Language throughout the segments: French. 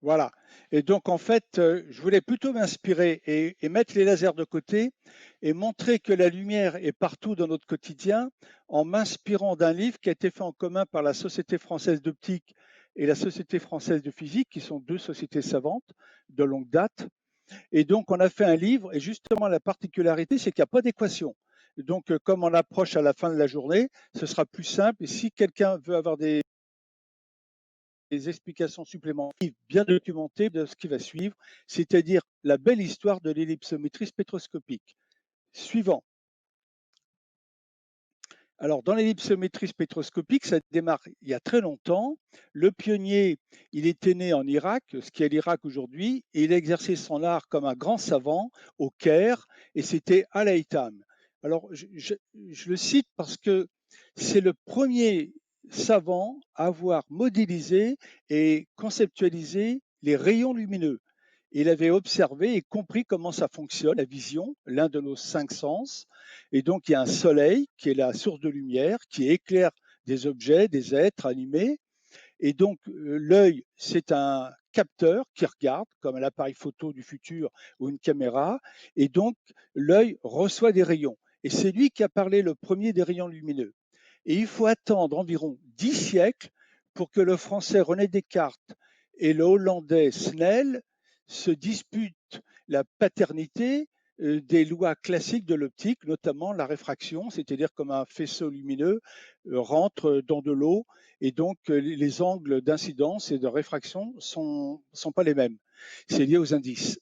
Voilà. Et donc, en fait, je voulais plutôt m'inspirer et mettre les lasers de côté et montrer que la lumière est partout dans notre quotidien en m'inspirant d'un livre qui a été fait en commun par la Société française d'optique et la Société française de physique, qui sont deux sociétés savantes de longue date. Et donc, on a fait un livre et justement, la particularité, c'est qu'il n'y a pas d'équation. Donc, comme on approche à la fin de la journée, ce sera plus simple. Et si quelqu'un veut avoir des explications supplémentaires bien documentées de ce qui va suivre, c'est-à-dire la belle histoire de l'ellipsométrie spectroscopique. Suivant. Alors, dans l'ellipsométrie spectroscopique, ça démarre il y a très longtemps. Le pionnier, il était né en Irak, ce qui est l'Irak aujourd'hui, et il a exercé son art comme un grand savant au Caire, et c'était Al-Haytham. Alors, je le cite parce que c'est le premier savant à avoir modélisé et conceptualisé les rayons lumineux. Il avait observé et compris comment ça fonctionne, la vision, l'un de nos cinq sens. Et donc, il y a un soleil qui est la source de lumière, qui éclaire des objets, des êtres animés. Et donc, l'œil, c'est un capteur qui regarde, comme un appareil photo du futur ou une caméra. Et donc, l'œil reçoit des rayons. Et c'est lui qui a parlé le premier des rayons lumineux. Et il faut attendre environ 10 siècles pour que le français René Descartes et le hollandais Snell se disputent la paternité des lois classiques de l'optique, notamment la réfraction, c'est-à-dire comme un faisceau lumineux rentre dans de l'eau et donc les angles d'incidence et de réfraction sont pas les mêmes. C'est lié aux indices.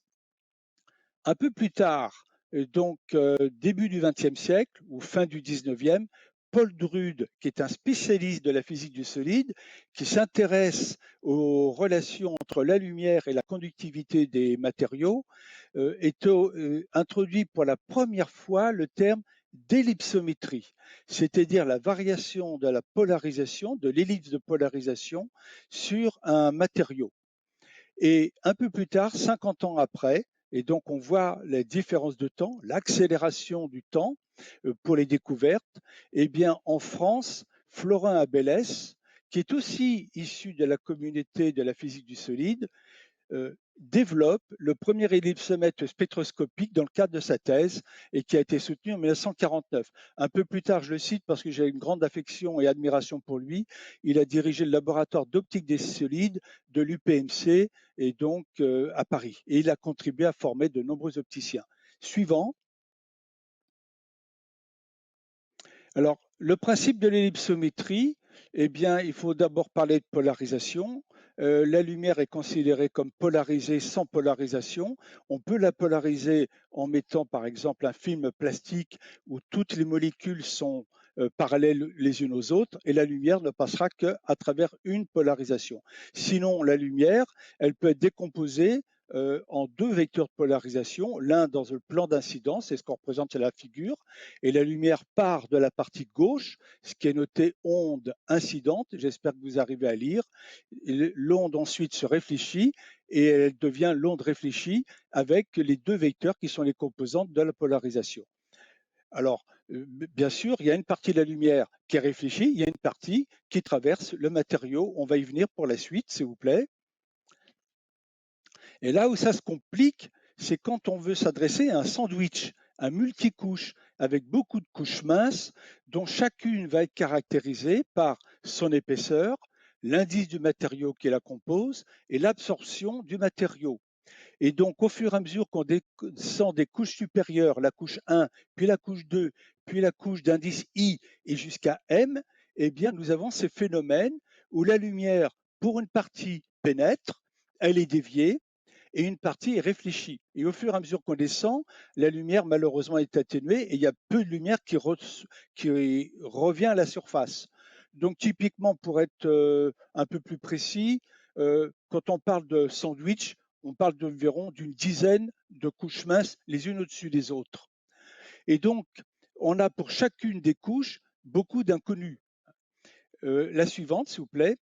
Un peu plus tard, donc début du XXe siècle ou fin du XIXe, Paul Drude, qui est un spécialiste de la physique du solide, qui s'intéresse aux relations entre la lumière et la conductivité des matériaux, introduit pour la première fois le terme d'ellipsométrie, c'est-à-dire la variation de la polarisation, de l'ellipse de polarisation sur un matériau. Et un peu plus tard, 50 ans après, et donc on voit les différences de temps, l'accélération du temps pour les découvertes, eh bien en France, Florin Abélès, qui est aussi issu de la communauté de la physique du solide, développe le premier ellipsomètre spectroscopique dans le cadre de sa thèse et qui a été soutenu en 1949. Un peu plus tard, je le cite parce que j'ai une grande affection et admiration pour lui, il a dirigé le laboratoire d'optique des solides de l'UPMC et donc à Paris. Et il a contribué à former de nombreux opticiens. Suivant. Alors, le principe de l'ellipsométrie, eh bien, il faut d'abord parler de polarisation. La lumière est considérée comme polarisée sans polarisation. On peut la polariser en mettant, par exemple, un film plastique où toutes les molécules sont parallèles les unes aux autres et la lumière ne passera qu'à travers une polarisation. Sinon, la lumière, elle peut être décomposée en deux vecteurs de polarisation, l'un dans le plan d'incidence, c'est ce qu'on représente sur la figure, et la lumière part de la partie gauche, ce qui est noté onde incidente, j'espère que vous arrivez à lire. L'onde ensuite se réfléchit et elle devient l'onde réfléchie avec les deux vecteurs qui sont les composantes de la polarisation. Alors, bien sûr, il y a une partie de la lumière qui est réfléchie, il y a une partie qui traverse le matériau. On va y venir pour la suite, s'il vous plaît. Et là où ça se complique, c'est quand on veut s'adresser à un sandwich, un multicouche, avec beaucoup de couches minces, dont chacune va être caractérisée par son épaisseur, l'indice du matériau qui la compose et l'absorption du matériau. Et donc, au fur et à mesure qu'on descend des couches supérieures, la couche 1, puis la couche 2, puis la couche d'indice I et jusqu'à M, eh bien, nous avons ces phénomènes où la lumière, pour une partie, pénètre, elle est déviée, et une partie est réfléchie. Et au fur et à mesure qu'on descend, la lumière malheureusement est atténuée et il y a peu de lumière qui revient à la surface. Donc typiquement, pour être un peu plus précis, quand on parle de sandwich, on parle d'environ d'une dizaine de couches minces les unes au-dessus des autres. Et donc, on a pour chacune des couches beaucoup d'inconnus. La suivante, s'il vous plaît.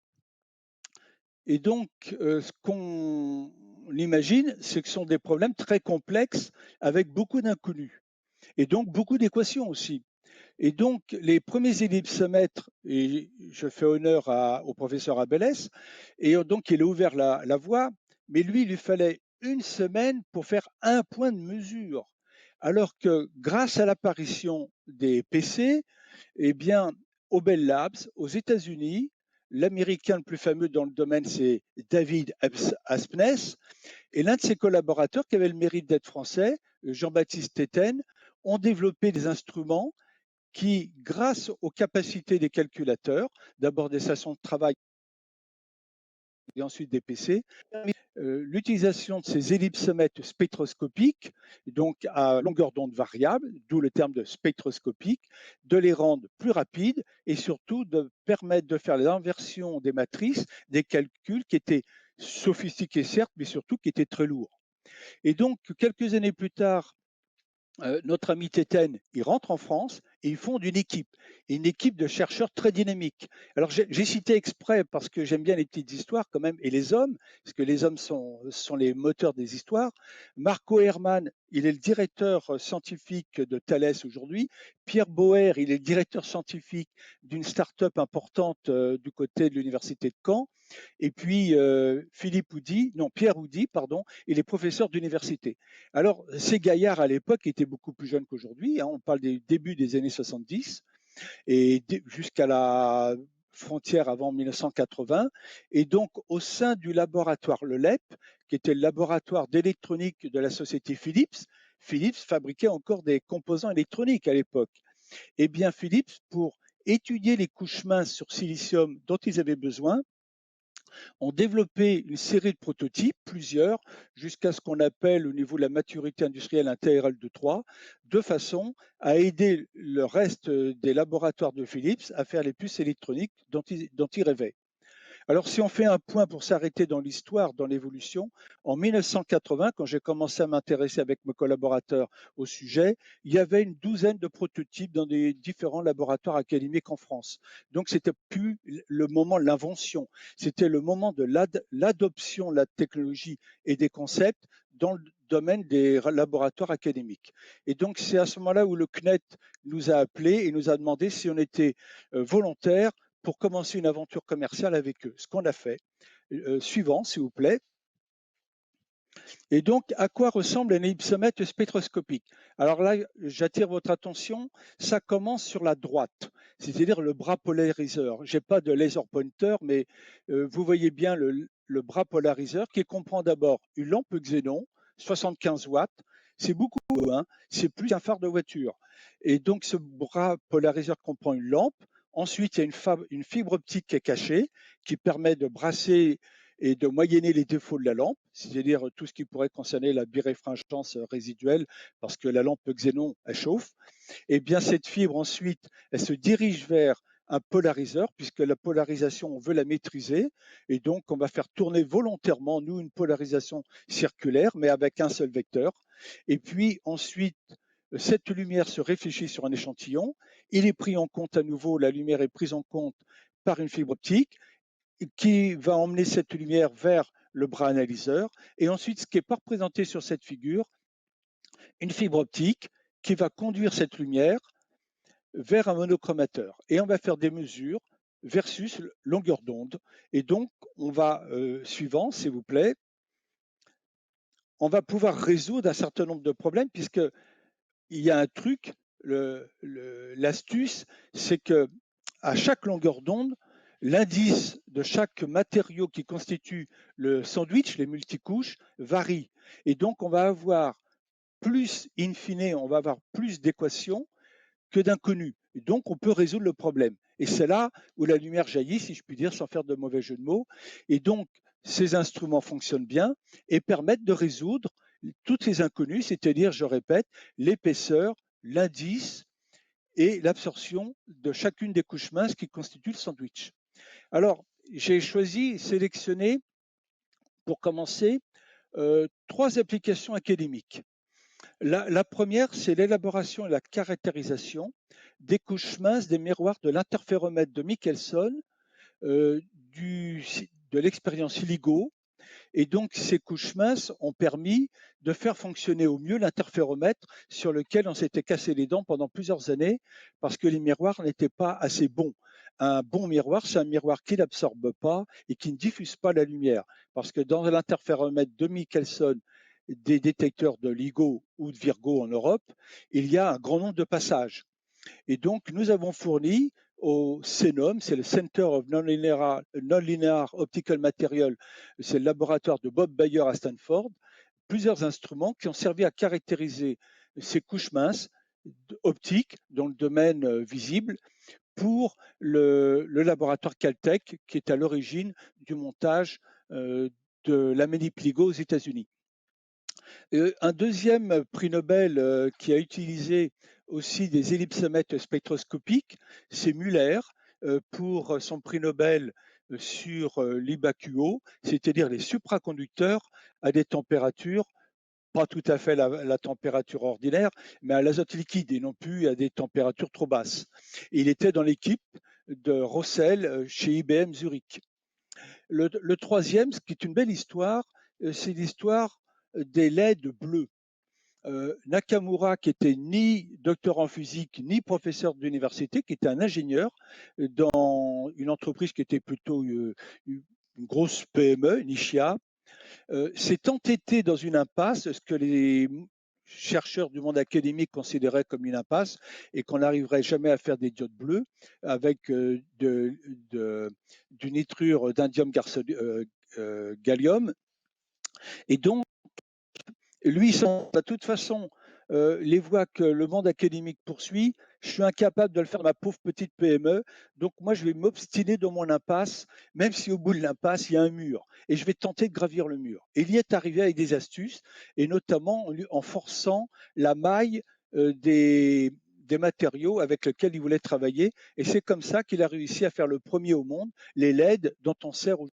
Et donc, ce qu'on imagine, c'est que ce sont des problèmes très complexes avec beaucoup d'inconnus et donc beaucoup d'équations aussi. Et donc, les premiers ellipsomètres, et je fais honneur au professeur Abélès, et donc il a ouvert la voie, mais lui, il lui fallait une semaine pour faire un point de mesure. Alors que grâce à l'apparition des PC, eh bien, au Bell Labs, aux États-Unis, l'américain le plus fameux dans le domaine, c'est David Aspness, et l'un de ses collaborateurs, qui avait le mérite d'être français, Jean-Baptiste Téten, ont développé des instruments qui, grâce aux capacités des calculateurs, d'abord des stations de travail et ensuite des PC, l'utilisation de ces ellipsomètres spectroscopiques, donc à longueur d'onde variable, d'où le terme de spectroscopique, de les rendre plus rapides et surtout de permettre de faire l'inversion des matrices, des calculs qui étaient sophistiqués certes, mais surtout qui étaient très lourds. Et donc, quelques années plus tard, notre ami Téten, il rentre en France et ils fondent une équipe de chercheurs très dynamique. Alors j'ai cité exprès parce que j'aime bien les petites histoires quand même, et les hommes, parce que les hommes sont les moteurs des histoires. Marco Hermann, il est le directeur scientifique de Thales aujourd'hui. Pierre Boer, il est le directeur scientifique d'une start-up importante du côté de l'université de Caen. Et puis Philippe Houdy, non Pierre Houdy, pardon, il est professeur d'université. Alors ces gaillards à l'époque étaient beaucoup plus jeunes qu'aujourd'hui, hein, on parle des débuts des années 70 et jusqu'à la frontière avant 1980. Et donc au sein du laboratoire Le LEP, qui était le laboratoire d'électronique de la société Philips, Philips fabriquait encore des composants électroniques à l'époque. Eh bien Philips, pour étudier les couches minces sur silicium dont ils avaient besoin, ont développé une série de prototypes, plusieurs, jusqu'à ce qu'on appelle au niveau de la maturité industrielle un TRL de 3, de façon à aider le reste des laboratoires de Philips à faire les puces électroniques dont ils rêvaient. Alors, si on fait un point pour s'arrêter dans l'histoire, dans l'évolution, en 1980, quand j'ai commencé à m'intéresser avec mes collaborateurs au sujet, il y avait une douzaine de prototypes dans des différents laboratoires académiques en France. Donc, c'était plus le moment de l'invention, c'était le moment de l'adoption de la technologie et des concepts dans le domaine des laboratoires académiques. Et donc, c'est à ce moment-là où le CNET nous a appelés et nous a demandé si on était volontaire pour commencer une aventure commerciale avec eux, ce qu'on a fait. Suivant, s'il vous plaît. Et donc, à quoi ressemble un ellipsomètre spectroscopique? Alors là, j'attire votre attention, ça commence sur la droite, c'est-à-dire le bras polariseur. Je n'ai pas de laser pointer, mais vous voyez bien le bras polariseur qui comprend d'abord une lampe xénon, 75 watts. C'est beaucoup, hein, c'est plus qu'un phare de voiture. Et donc, ce bras polariseur comprend une lampe. Ensuite, il y a une fibre optique qui est cachée, qui permet de brasser et de moyenner les défauts de la lampe, c'est-à-dire tout ce qui pourrait concerner la biréfringence résiduelle, parce que la lampe xénon, elle chauffe. Et bien cette fibre ensuite, elle se dirige vers un polariseur, puisque la polarisation, on veut la maîtriser, et donc on va faire tourner volontairement, nous, une polarisation circulaire, mais avec un seul vecteur. Et puis ensuite, cette lumière se réfléchit sur un échantillon, il est pris en compte à nouveau, la lumière est prise en compte par une fibre optique, qui va emmener cette lumière vers le bras analyseur. Et ensuite, ce qui n'est pas représenté sur cette figure, une fibre optique qui va conduire cette lumière vers un monochromateur. Et on va faire des mesures versus longueur d'onde. Et donc, on va, suivant, s'il vous plaît, on va pouvoir résoudre un certain nombre de problèmes, puisqu'il y a un truc, l'astuce, c'est que à chaque longueur d'onde, l'indice de chaque matériau qui constitue le sandwich, les multicouches, varie. Et donc, on va avoir plus, in fine, on va avoir plus d'équations que d'inconnus. Et donc, on peut résoudre le problème. Et c'est là où la lumière jaillit, si je puis dire, sans faire de mauvais jeu de mots. Et donc, ces instruments fonctionnent bien et permettent de résoudre toutes les inconnues, c'est-à-dire, je répète, l'épaisseur, l'indice et l'absorption de chacune des couches minces qui constituent le sandwich. Alors, j'ai sélectionné, pour commencer, trois applications académiques. La première, c'est l'élaboration et la caractérisation des couches minces des miroirs de l'interféromètre de Michelson de l'expérience LIGO. Et donc, ces couches minces ont permis de faire fonctionner au mieux l'interféromètre sur lequel on s'était cassé les dents pendant plusieurs années parce que les miroirs n'étaient pas assez bons. Un bon miroir, c'est un miroir qui n'absorbe pas et qui ne diffuse pas la lumière. Parce que dans l'interféromètre de Michelson des détecteurs de LIGO ou de Virgo en Europe, il y a un grand nombre de passages. Et donc, nous avons fourni au CENOM, c'est le Center of Non-Linear Optical Material, c'est le laboratoire de Bob Bayer à Stanford, plusieurs instruments qui ont servi à caractériser ces couches minces optiques dans le domaine visible pour le laboratoire Caltech qui est à l'origine du montage de la manip LIGO aux États-Unis. Un deuxième prix Nobel qui a utilisé aussi des ellipsomètres spectroscopiques, c'est Muller pour son prix Nobel sur l'IBAQO, c'est-à-dire les supraconducteurs à des températures pas tout à fait la température ordinaire, mais à l'azote liquide et non plus à des températures trop basses. Il était dans l'équipe de Rossel chez IBM Zurich. Le troisième, ce qui est une belle histoire, c'est l'histoire des LED bleus. Nakamura, qui était ni docteur en physique, ni professeur d'université, qui était un ingénieur dans une entreprise qui était plutôt une grosse PME, Nishia, s'est entêté dans une impasse, ce que les chercheurs du monde académique considéraient comme une impasse, et qu'on n'arriverait jamais à faire des diodes bleues avec du nitrure d'indium gallium. Et donc, lui, de toute façon, les voies que le monde académique poursuit, je suis incapable de le faire dans ma pauvre petite PME. Donc, moi, je vais m'obstiner dans mon impasse, même si au bout de l'impasse, il y a un mur. Et je vais tenter de gravir le mur. Et il y est arrivé avec des astuces, et notamment en forçant la maille des matériaux avec lesquels il voulait travailler. Et c'est comme ça qu'il a réussi à faire le premier au monde, les LED dont on sert aujourd'hui.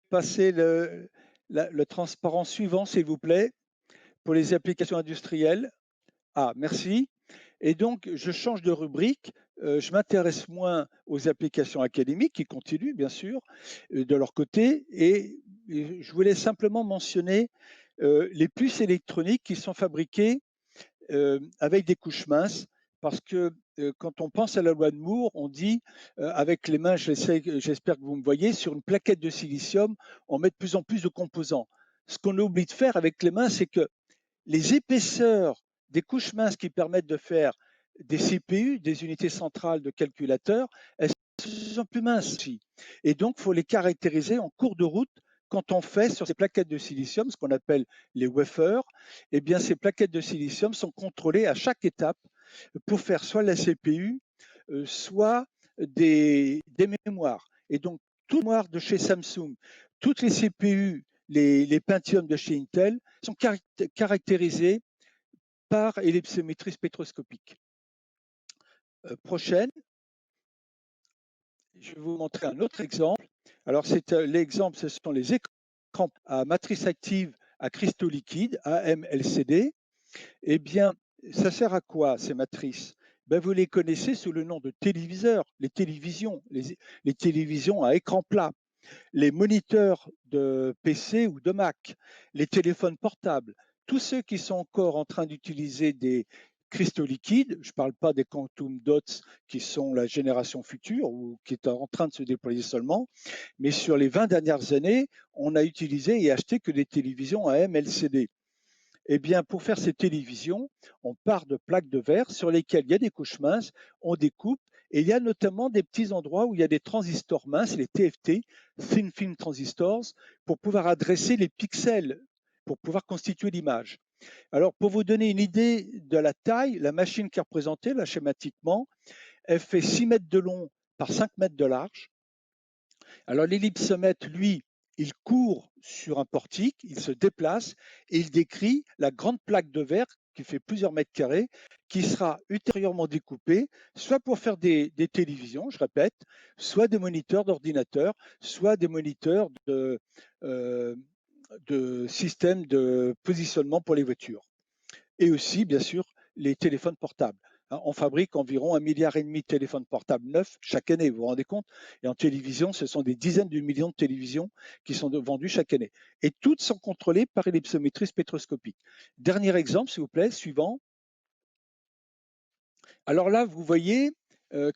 Passer le transparent suivant, s'il vous plaît, pour les applications industrielles. Ah, merci. Et donc, je change de rubrique. Je m'intéresse moins aux applications académiques qui continuent, bien sûr, de leur côté. Et je voulais simplement mentionner les puces électroniques qui sont fabriquées avec des couches minces, parce que quand on pense à la loi de Moore, on dit, avec les mains, j'espère que vous me voyez, sur une plaquette de silicium, on met de plus en plus de composants. Ce qu'on oublie de faire avec les mains, c'est que les épaisseurs des couches minces qui permettent de faire des CPU, des unités centrales de calculateurs, elles sont plus minces aussi. Et donc, il faut les caractériser en cours de route quand on fait sur ces plaquettes de silicium, ce qu'on appelle les wafers. Eh bien, ces plaquettes de silicium sont contrôlées à chaque étape pour faire soit la CPU, soit des mémoires. Et donc, toutes les mémoires de chez Samsung, toutes les CPU, les Pentium de chez Intel sont caractérisées par ellipsométrie spectroscopique. Prochaine, je vais vous montrer un autre exemple. Alors, l'exemple, ce sont les écrans à matrice active à cristaux liquides, AMLCD. Eh bien, ça sert à quoi ces matrices? Ben, vous les connaissez sous le nom de téléviseurs, les télévisions, les télévisions à écran plat, les moniteurs de PC ou de Mac, les téléphones portables, tous ceux qui sont encore en train d'utiliser des cristaux liquides, je ne parle pas des quantum dots qui sont la génération future ou qui est en train de se déployer seulement, mais sur les 20 dernières années, on a utilisé et acheté que des télévisions à MLCD. Eh bien, pour faire ces télévisions, on part de plaques de verre sur lesquelles il y a des couches minces, on découpe, et il y a notamment des petits endroits où il y a des transistors minces, les TFT, Thin Film Transistors, pour pouvoir adresser les pixels, pour pouvoir constituer l'image. Alors, pour vous donner une idée de la taille, la machine qui est représentée, là, schématiquement, elle fait 6 mètres de long par 5 mètres de large. Alors l'ellipsomètre, lui, il court sur un portique, il se déplace et il décrit la grande plaque de verre qui fait plusieurs mètres carrés, qui sera ultérieurement découpée, soit pour faire des télévisions, je répète, soit des moniteurs d'ordinateurs, soit des moniteurs de systèmes de positionnement pour les voitures. Et aussi, bien sûr, les téléphones portables. hein. On fabrique environ 1,5 milliard de téléphones portables neufs chaque année, vous vous rendez compte? Et en télévision, ce sont des dizaines de millions de télévisions qui sont vendues chaque année. Et toutes sont contrôlées par ellipsométrie spectroscopique. Dernier exemple, s'il vous plaît, suivant. Alors là, vous voyez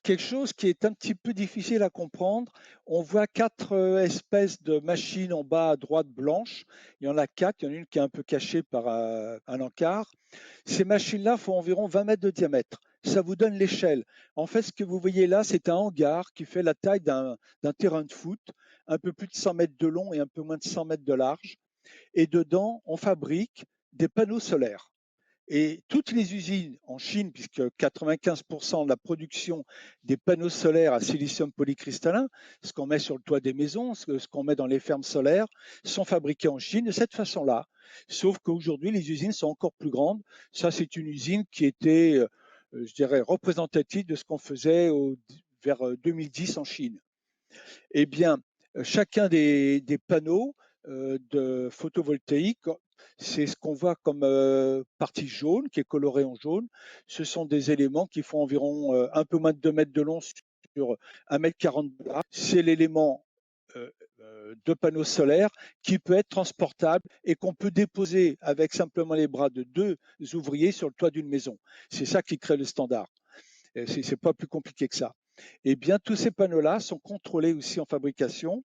quelque chose qui est un petit peu difficile à comprendre. On voit quatre espèces de machines en bas à droite blanches. Il y en a quatre. Il y en a une qui est un peu cachée par un encart. Ces machines-là font environ 20 mètres de diamètre. Ça vous donne l'échelle. En fait, ce que vous voyez là, c'est un hangar qui fait la taille d'un terrain de foot, un peu plus de 100 mètres de long et un peu moins de 100 mètres de large. Et dedans, on fabrique des panneaux solaires. Et toutes les usines en Chine, puisque 95% de la production des panneaux solaires à silicium polycristallin, ce qu'on met sur le toit des maisons, ce qu'on met dans les fermes solaires, sont fabriqués en Chine de cette façon-là. Sauf qu'aujourd'hui, les usines sont encore plus grandes. Ça, c'est une usine qui était, je dirais, représentative de ce qu'on faisait vers 2010 en Chine. Eh bien, chacun des panneaux de photovoltaïque, c'est ce qu'on voit comme partie jaune, qui est colorée en jaune. Ce sont des éléments qui font environ un peu moins de 2 mètres de long sur 1,40 m de large. C'est l'élément de panneau solaire qui peut être transportable et qu'on peut déposer avec simplement les bras de 2 ouvriers sur le toit d'une maison. C'est ça qui crée le standard. C'est pas plus compliqué que ça. Eh bien, tous ces panneaux-là sont contrôlés aussi en fabrication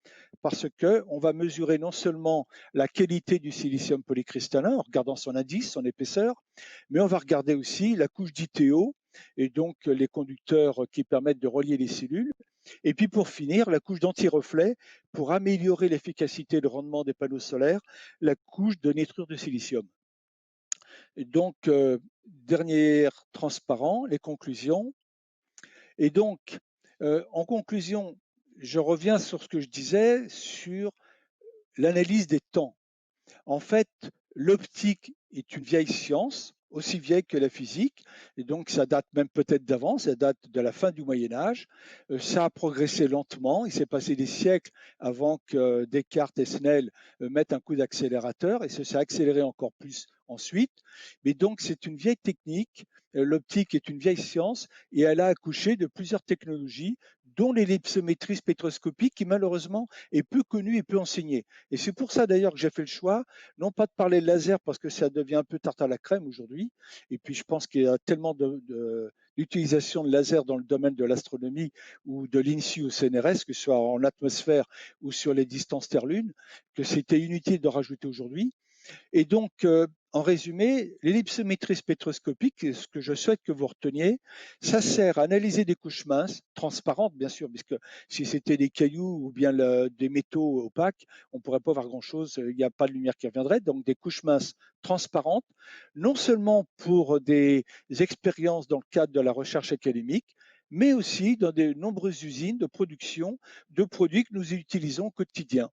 parce qu'on va mesurer non seulement la qualité du silicium polycristallin en regardant son indice, son épaisseur, mais on va regarder aussi la couche d'ITO et donc les conducteurs qui permettent de relier les cellules. Et puis pour finir, la couche d'anti-reflet pour améliorer l'efficacité et le rendement des panneaux solaires, la couche de nitrure de silicium. Et donc, dernier transparent, les conclusions. Et donc, en conclusion, je reviens sur ce que je disais sur l'analyse des temps. En fait, l'optique est une vieille science, aussi vieille que la physique, et donc ça date même peut-être d'avant, ça date de la fin du Moyen Âge. Ça a progressé lentement, il s'est passé des siècles avant que Descartes et Snell mettent un coup d'accélérateur, et ça s'est accéléré encore plus ensuite. Mais donc c'est une vieille technique, l'optique est une vieille science, et elle a accouché de plusieurs technologies, dont l'ellipsométrie spectroscopique, qui malheureusement est peu connue et peu enseignée. Et c'est pour ça d'ailleurs que j'ai fait le choix, non pas de parler de laser parce que ça devient un peu tarte à la crème aujourd'hui, et puis je pense qu'il y a tellement d'utilisation de laser dans le domaine de l'astronomie ou de l'INSI ou CNRS, que ce soit en atmosphère ou sur les distances Terre-Lune, que c'était inutile de rajouter aujourd'hui. Et donc, en résumé, l'ellipsométrie spectroscopique, ce que je souhaite que vous reteniez, ça sert à analyser des couches minces, transparentes bien sûr, puisque si c'était des cailloux ou bien des métaux opaques, on ne pourrait pas voir grand-chose, il n'y a pas de lumière qui reviendrait, donc des couches minces transparentes, non seulement pour des expériences dans le cadre de la recherche académique, mais aussi dans de nombreuses usines de production de produits que nous utilisons au quotidien.